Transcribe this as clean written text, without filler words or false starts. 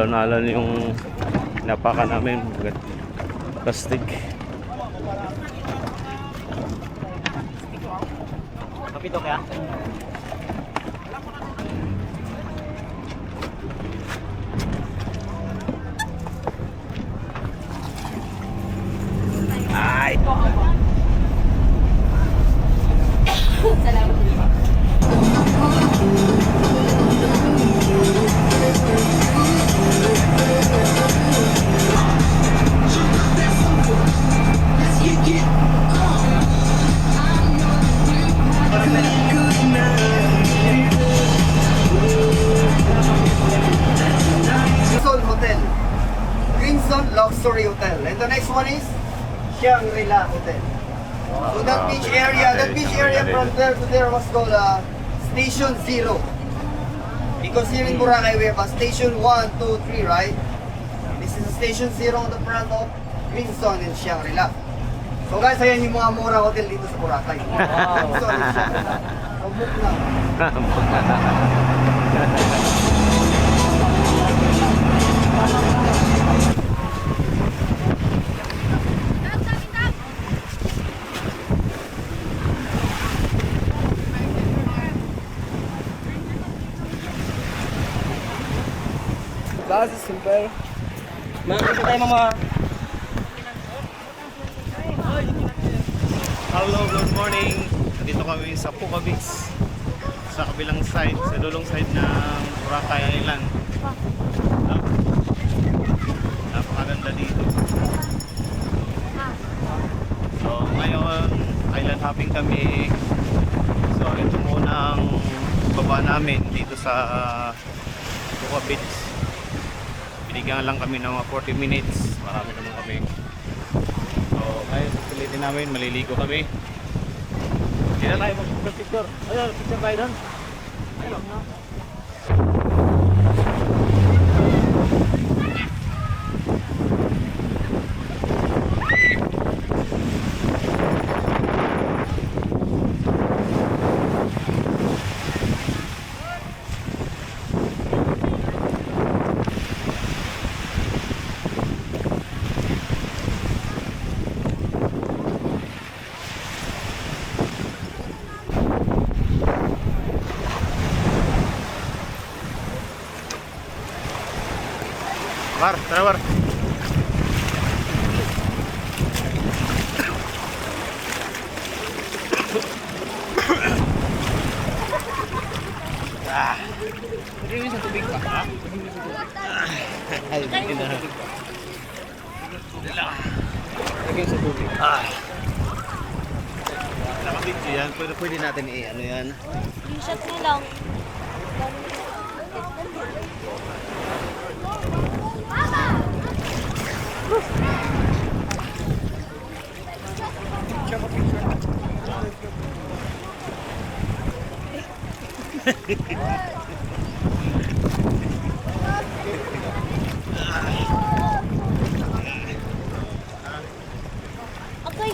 nalan-alan yung napaka namin. Plastic. Kapito kaya? Ay! Salamat. Hotel, Crimson Luxury Hotel, and the next one is Shangri-La Hotel. So that beach area from there to there was called Station Zero. Because here in Boracay we have a Station 1, 2, 3, right? This is Station Zero on the front of Crimson and Shangri-La. So guys, ayan yung mga mura hotel dito sa Boracay. Crimson and Shangri-La. So book na. Guys, it's simple. Makikita tayo mama. Hello, good morning. Dito kami sa Puka Beach. Sa kabilang side, sa dulong side ng Boracay Island. Napakaganda dito. So ngayon, island hopping kami. So ito muna ang baba namin dito sa Puka Beach. Binigyan lang kami ng mga 40 minutes. Marami naman kami. So ngayon, facility namin, maliligo kami. Hindi na tayo mag-picture. Ayun, picture tayo doon. Ayun na. War, tara war. Pwede mo sa tubig pa, ha? Ay, hindi na. Lagyan sa tubig. Nakabidyo yan. Pwede natin ano yan. Screenshot na lang. Okay.